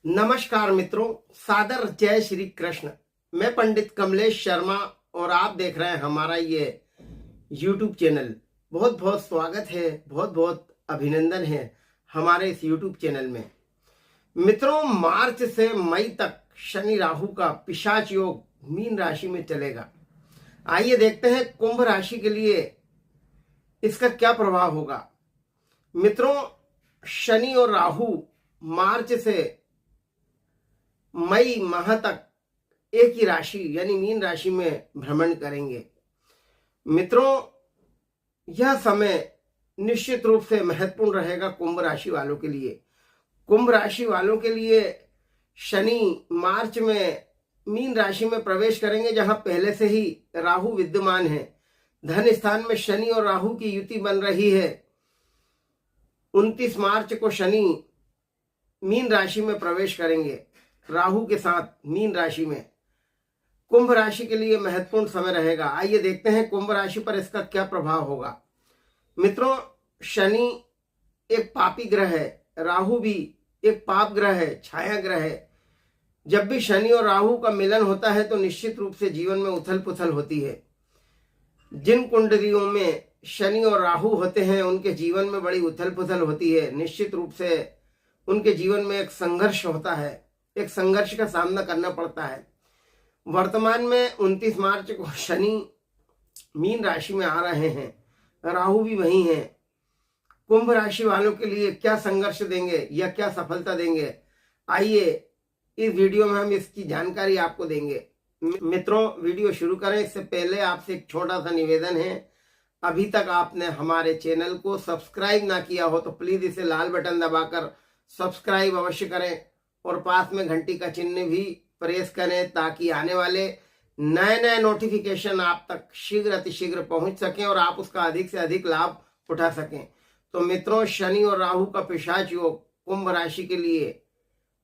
नमस्कार मित्रों, सादर जय श्री कृष्ण। मैं पंडित कमलेश शर्मा और आप देख रहे हैं हमारा ये YouTube चैनल। बहुत बहुत स्वागत है, बहुत बहुत अभिनंदन है हमारे इस YouTube चैनल में। मित्रों, मार्च से मई तक शनि राहु का पिशाच योग मीन राशि में चलेगा। आइए देखते हैं कुंभ राशि के लिए इसका क्या प्रभाव होगा। मित्रों, शनि और राहु मार्च से मई माह तक एक ही राशि यानी मीन राशि में भ्रमण करेंगे। मित्रों, यह समय निश्चित रूप से महत्वपूर्ण रहेगा कुंभ राशि वालों के लिए। कुंभ राशि वालों के लिए शनि मार्च में मीन राशि में प्रवेश करेंगे, जहां पहले से ही राहु विद्यमान है। धन स्थान में शनि और राहु की युति बन रही है। 29 मार्च को शनि मीन राशि में प्रवेश करेंगे राहु के साथ मीन राशि में। कुंभ राशि के लिए महत्वपूर्ण समय रहेगा। आइए देखते हैं कुंभ राशि पर इसका क्या प्रभाव होगा। मित्रों, शनि एक पापी ग्रह है, राहु भी एक पाप ग्रह है, छाया ग्रह है। जब भी शनि और राहु का मिलन होता है तो निश्चित रूप से जीवन में उथल पुथल होती है। जिन कुंडलियों में शनि और राहु होते हैं उनके जीवन में बड़ी उथल पुथल होती है। निश्चित रूप से उनके जीवन में एक संघर्ष होता है, एक संघर्ष का सामना करना पड़ता है। वर्तमान में 29 मार्च को शनि मीन राशि में आ रहे हैं, राहु भी वही हैं। कुंभ राशि वालों के लिए क्या संघर्ष देंगे या क्या सफलता देंगे, आइए इस वीडियो में हम इसकी जानकारी आपको देंगे। मित्रों, वीडियो शुरू करें इससे पहले आपसे एक छोटा सा निवेदन है। अभी तक आपने हमारे चैनल को सब्सक्राइब ना किया हो तो प्लीज इसे लाल बटन दबाकर सब्सक्राइब अवश्य करें और पास में घंटी का चिन्ह भी प्रेस करें ताकि आने वाले नए नए नोटिफिकेशन आप तक शीघ्र अतिशीघ्र पहुंच सकें और आप उसका अधिक से अधिक लाभ उठा सकें। तो मित्रों, शनि और राहु का पिशाच योग कुंभ राशि के लिए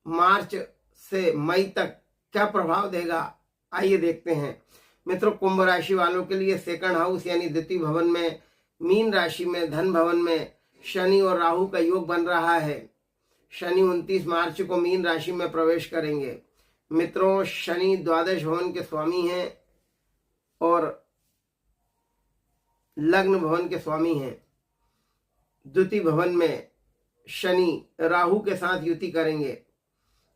मार्च से मई तक क्या प्रभाव देगा, आइए देखते हैं। मित्रों, कुंभ राशि वालों के लिए सेकंड हाउस यानी द्वितीय भवन में, मीन राशि में, धन भवन में शनि और राहु का योग बन रहा है। शनि 29 मार्च को मीन राशि में प्रवेश करेंगे। मित्रों, शनि द्वादश भवन के स्वामी हैं और लग्न भवन के स्वामी हैं। द्वितीय भवन में शनि राहु के साथ युति करेंगे।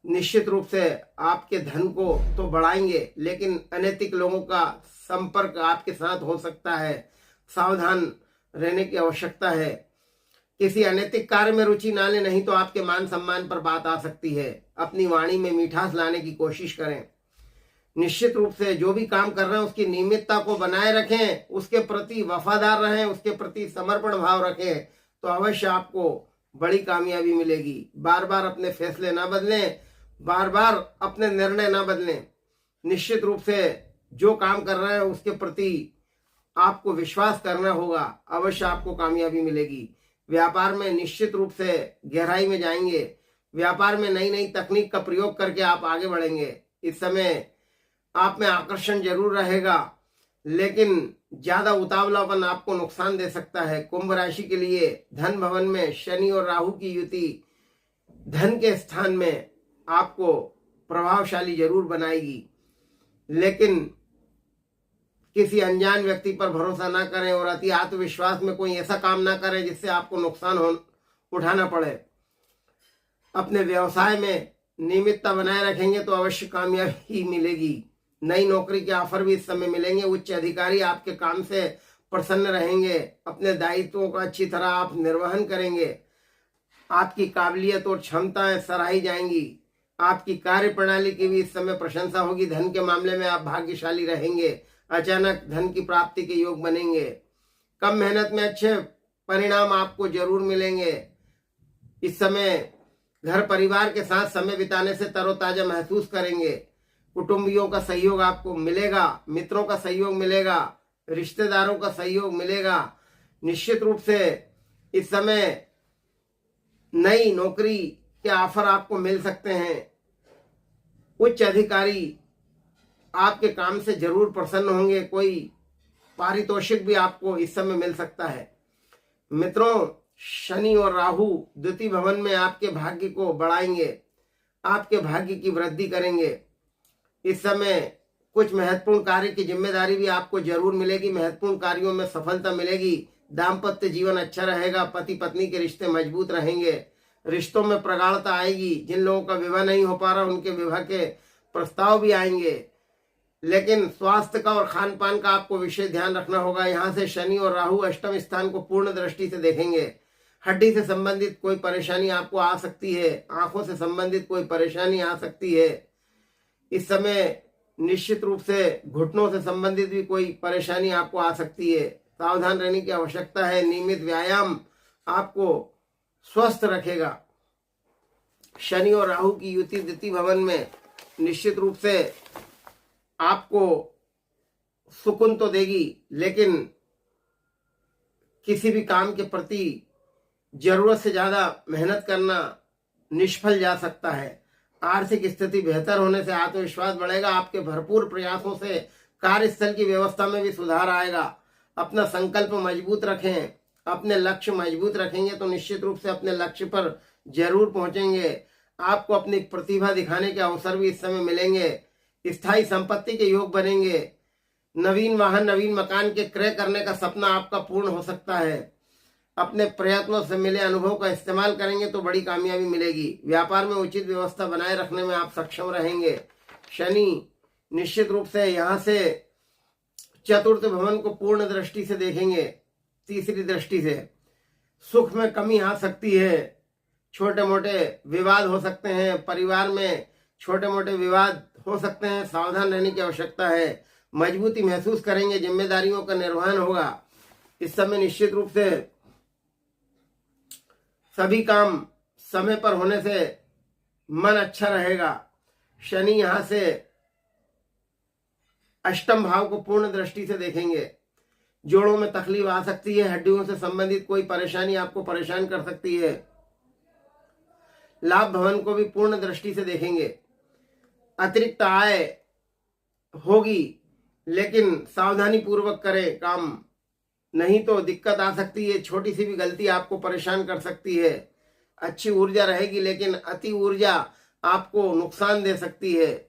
निश्चित रूप से आपके धन को तो बढ़ाएंगे, लेकिन अनैतिक लोगों का संपर्क आपके साथ हो सकता है। सावधान रहने की आवश्यकता है। किसी अनैतिक कार्य में रुचि ना लें, नहीं तो आपके मान सम्मान पर बात आ सकती है। अपनी वाणी में मिठास लाने की कोशिश करें। निश्चित रूप से जो भी काम कर रहे हैं उसकी नियमितता को बनाए रखें, उसके प्रति वफादार रहें, उसके प्रति समर्पण भाव रखें, तो अवश्य आपको बड़ी कामयाबी मिलेगी। बार बार अपने फैसले ना बदलें, बार बार अपने निर्णय ना बदलें। निश्चित रूप से जो काम कर रहे हैं उसके प्रति आपको विश्वास करना होगा, अवश्य आपको कामयाबी मिलेगी। व्यापार में निश्चित रूप से गहराई में जाएंगे। व्यापार में नई नई तकनीक का प्रयोग करके आप आगे बढ़ेंगे। इस समय आप में आकर्षण जरूर रहेगा, लेकिन ज्यादा उतावलापन आपको नुकसान दे सकता है। कुंभ राशि के लिए धन भवन में शनि और राहु की युति धन के स्थान में आपको प्रभावशाली जरूर बनाएगी, लेकिन किसी अनजान व्यक्ति पर भरोसा ना करें और अति आत्मविश्वास में कोई ऐसा काम ना करें जिससे आपको नुकसान उठाना पड़े। अपने व्यवसाय में नियमितता बनाए रखेंगे तो अवश्य कामयाबी मिलेगी। नई नौकरी के ऑफर भी इस समय मिलेंगे। उच्च अधिकारी आपके काम से प्रसन्न रहेंगे। अपने दायित्वों का अच्छी तरह आप निर्वहन करेंगे। आपकी काबिलियत और क्षमताएं सराही जाएंगी। आपकी कार्य प्रणाली की भी इस समय प्रशंसा होगी। धन के मामले में आप भाग्यशाली रहेंगे। अचानक धन की प्राप्ति के योग बनेंगे। कम मेहनत में अच्छे परिणाम आपको जरूर मिलेंगे। इस समय घर परिवार के साथ समय बिताने से तरोताजा महसूस करेंगे। कुटुंबियों का सहयोग आपको मिलेगा, मित्रों का सहयोग मिलेगा, रिश्तेदारों का सहयोग मिलेगा। निश्चित रूप से इस समय नई नौकरी के ऑफर आपको मिल सकते हैं। उच्च अधिकारी आपके काम से जरूर प्रसन्न होंगे। कोई पारितोषिक भी आपको इस समय मिल सकता है। मित्रों, शनि और राहु द्वितीय भवन में आपके भाग्य को बढ़ाएंगे। आपके भाग्य की वृद्धि करेंगे। इस समय कुछ महत्वपूर्ण कार्य की जिम्मेदारी भी आपको जरूर मिलेगी, महत्वपूर्ण कार्यों में सफलता मिलेगी। दाम्पत्य जीवन अच्छा रहेगा, पति पत्नी के रिश्ते मजबूत रहेंगे, रिश्तों में प्रगाढ़ता आएगी। जिन लोगों का विवाह नहीं हो पा रहा उनके विवाह के प्रस्ताव भी आएंगे। लेकिन स्वास्थ्य का और खान पान का आपको विशेष ध्यान रखना होगा। यहाँ से शनि और राहु अष्टम स्थान को पूर्ण दृष्टि से देखेंगे। हड्डी से संबंधित कोई परेशानी आपको आ सकती है, आंखों से संबंधित कोई परेशानी आ सकती है। इस समय निश्चित रूप से घुटनों से संबंधित भी कोई परेशानी आपको आ सकती है, सावधान रहने की आवश्यकता है। नियमित व्यायाम आपको स्वस्थ रखेगा। शनि और राहु की युति द्वितीय भवन में निश्चित रूप से आपको सुकून तो देगी, लेकिन किसी भी काम के प्रति जरूरत से ज्यादा मेहनत करना निष्फल जा सकता है। आर्थिक स्थिति बेहतर होने से आत्मविश्वास बढ़ेगा। आपके भरपूर प्रयासों से कार्यस्थल की व्यवस्था में भी सुधार आएगा। अपना संकल्प मजबूत रखें, अपने लक्ष्य मजबूत रखेंगे तो निश्चित रूप से अपने लक्ष्य पर जरूर पहुंचेंगे। आपको अपनी प्रतिभा दिखाने के अवसर भी इस समय मिलेंगे। स्थायी संपत्ति के योग बनेंगे। नवीन वाहन, नवीन मकान के क्रय करने का सपना आपका पूर्ण हो सकता है। अपने प्रयत्नों से मिले अनुभव का इस्तेमाल करेंगे तो बड़ी कामयाबी मिलेगी। व्यापार में उचित व्यवस्था बनाए रखने में आप सक्षम रहेंगे। शनि निश्चित रूप से यहाँ से चतुर्थ भवन को पूर्ण दृष्टि से देखेंगे, तीसरी दृष्टि से। सुख में कमी आ सकती है, छोटे मोटे विवाद हो सकते हैं, परिवार में छोटे मोटे विवाद हो सकते हैं, सावधान रहने की आवश्यकता है। मजबूती महसूस करेंगे, जिम्मेदारियों का निर्वहन होगा। इस समय निश्चित रूप से सभी काम समय पर होने से मन अच्छा रहेगा। शनि यहां से अष्टम भाव को पूर्ण दृष्टि से देखेंगे। जोड़ों में तकलीफ आ सकती है, हड्डियों से संबंधित कोई परेशानी आपको परेशान कर सकती है। लाभ भवन को भी पूर्ण दृष्टि से देखेंगे। अतिरिक्त आय होगी, लेकिन सावधानी पूर्वक करें काम, नहीं तो दिक्कत आ सकती है। छोटी सी भी गलती आपको परेशान कर सकती है। अच्छी ऊर्जा रहेगी, लेकिन अति ऊर्जा आपको नुकसान दे सकती है।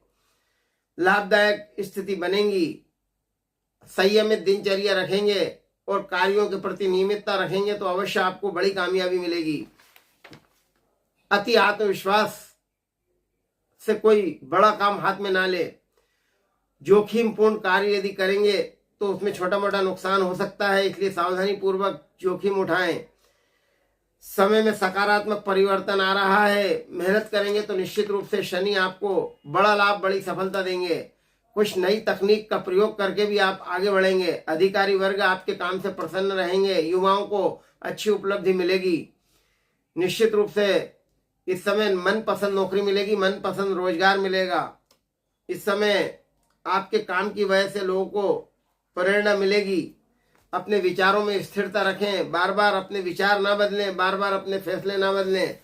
लाभदायक स्थिति बनेगी। संयमित दिनचर्या रखेंगे और कार्यों के प्रति नियमितता रखेंगे तो अवश्य आपको बड़ी कामयाबी मिलेगी। अति आत्मविश्वास से कोई बड़ा काम हाथ में ना ले। जोखिमपूर्ण कार्य यदि करेंगे तो उसमें छोटा मोटा नुकसान हो सकता है, इसलिए सावधानी पूर्वक जोखिम उठाएं। समय में सकारात्मक परिवर्तन आ रहा है। मेहनत करेंगे तो निश्चित रूप से शनि आपको बड़ा लाभ, बड़ी सफलता देंगे। कुछ नई तकनीक का प्रयोग करके भी आप आगे बढ़ेंगे। अधिकारी वर्ग आपके काम से प्रसन्न रहेंगे। युवाओं को अच्छी उपलब्धि मिलेगी। निश्चित रूप से इस समय मनपसंद नौकरी मिलेगी, मनपसंद रोजगार मिलेगा। इस समय आपके काम की वजह से लोगों को प्रेरणा मिलेगी। अपने विचारों में स्थिरता रखें, बार बार अपने विचार ना बदलें, बार बार अपने फैसले ना बदलें।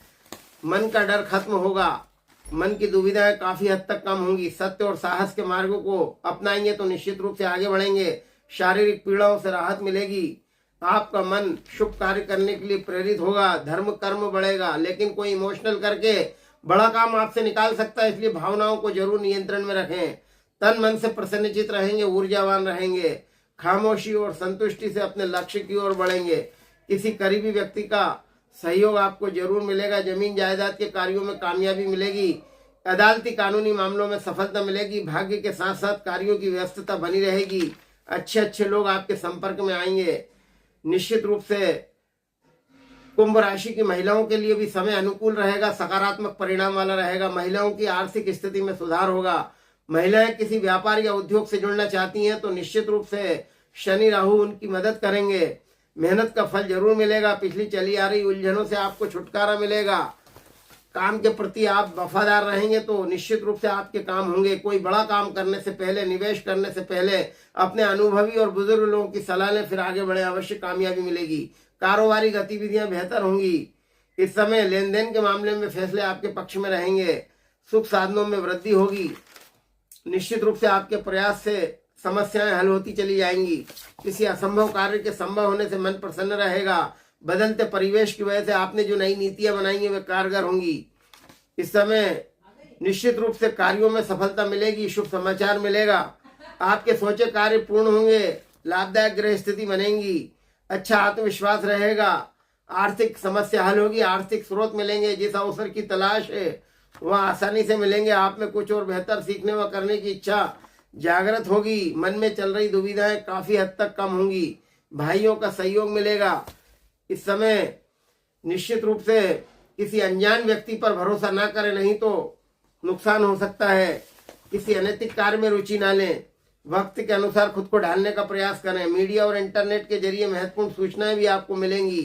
मन का डर खत्म होगा, मन की दुविधाएं काफी हद तक कम होंगी। सत्य और साहस के मार्गों को अपनाएंगे तो निश्चित रूप से आगे बढ़ेंगे। शारीरिक पीड़ाओं से राहत मिलेगी। आपका मन शुभ कार्य करने के लिए प्रेरित होगा। धर्म कर्म बढ़ेगा, लेकिन कोई इमोशनल करके बड़ा काम आपसे निकाल सकता है, इसलिए भावनाओं को जरूर नियंत्रण में रखें। तन मन से प्रसन्नचित रहेंगे, ऊर्जावान रहेंगे। खामोशी और संतुष्टि से अपने लक्ष्य की ओर बढ़ेंगे। किसी करीबी व्यक्ति का सहयोग आपको जरूर मिलेगा। जमीन जायदाद के कार्यों में कामयाबी मिलेगी। अदालती कानूनी मामलों में सफलता मिलेगी। भाग्य के साथ साथ कार्यों की व्यस्तता बनी रहेगी। अच्छे अच्छे लोग आपके संपर्क में आएंगे। निश्चित रूप से कुंभ राशि की महिलाओं के लिए भी समय अनुकूल रहेगा, सकारात्मक परिणाम वाला रहेगा। महिलाओं की आर्थिक स्थिति में सुधार होगा। महिलाएं किसी व्यापार या उद्योग से जुड़ना चाहती हैं तो निश्चित रूप से शनि राहु उनकी मदद करेंगे। मेहनत का फल जरूर मिलेगा। पिछली चली आ रही उलझनों से आपको छुटकारा मिलेगा। काम के प्रति आप वफादार रहेंगे तो निश्चित रूप से आपके काम होंगे। कोई बड़ा काम करने से पहले, निवेश करने से पहले अपने अनुभवी और बुजुर्ग लोगों की सलाह लें, फिर आगे बढ़े, अवश्य कामयाबी मिलेगी। कारोबारी गतिविधियां बेहतर होंगी। इस समय लेन देन के मामले में फैसले आपके पक्ष में रहेंगे। सुख साधनों में वृद्धि होगी। निश्चित रूप से आपके प्रयास से समस्याएं हल होती चली जाएंगी। किसी असंभव कार्य के संभव होने से मन प्रसन्न रहेगा। बदलते परिवेश की वजह से आपने जो नई नीतियां बनाई हैं वे कारगर होंगी। इस समय निश्चित रूप से कार्यों में सफलता मिलेगी, शुभ समाचार मिलेगा, आपके सोचे कार्य पूर्ण होंगे, लाभदायक ग्रह स्थिति बनेगी, अच्छा आत्मविश्वास रहेगा, आर्थिक समस्या हल होगी, आर्थिक स्रोत मिलेंगे, जिस अवसर की तलाश है वह आसानी से मिलेंगे। आप में कुछ और बेहतर सीखने व करने की इच्छा जागृत होगी, मन में चल रही दुविधाएं काफी हद तक कम होंगी, भाइयों का सहयोग मिलेगा। इस समय निश्चित रूप से किसी अनजान व्यक्ति पर भरोसा ना करें, नहीं तो नुकसान हो सकता है। किसी अनैतिक कार्य में रुचि ना लें, वक्त के अनुसार खुद को ढालने का प्रयास करें। मीडिया और इंटरनेट के जरिए महत्वपूर्ण सूचनाएं भी आपको मिलेंगी,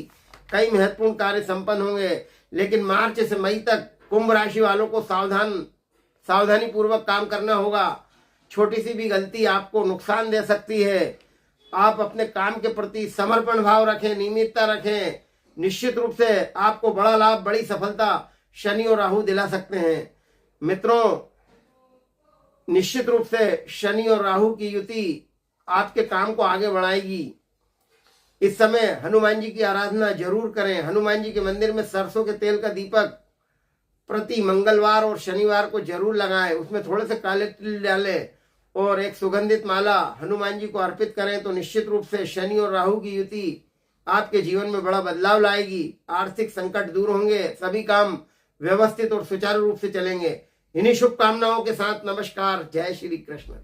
कई महत्वपूर्ण कार्य संपन्न होंगे। लेकिन मार्च से मई तक कुंभ राशि वालों को सावधानी पूर्वक काम करना होगा। छोटी सी भी गलती आपको नुकसान दे सकती है। आप अपने काम के प्रति समर्पण भाव रखें, नियमितता रखें। निश्चित रूप से आपको बड़ा लाभ, बड़ी सफलता शनि और राहु दिला सकते हैं। मित्रों, निश्चित रूप से शनि और राहु की युति आपके काम को आगे बढ़ाएगी। इस समय हनुमान जी की आराधना जरूर करें। हनुमान जी के मंदिर में सरसों के तेल का दीपक प्रति मंगलवार और शनिवार को जरूर लगाएं। उसमें थोड़े से काले तिल डालें और एक सुगंधित माला हनुमान जी को अर्पित करें तो निश्चित रूप से शनि और राहु की युति आपके जीवन में बड़ा बदलाव लाएगी। आर्थिक संकट दूर होंगे, सभी काम व्यवस्थित और सुचारू रूप से चलेंगे। इन्हीं शुभकामनाओं के साथ नमस्कार, जय श्री कृष्ण।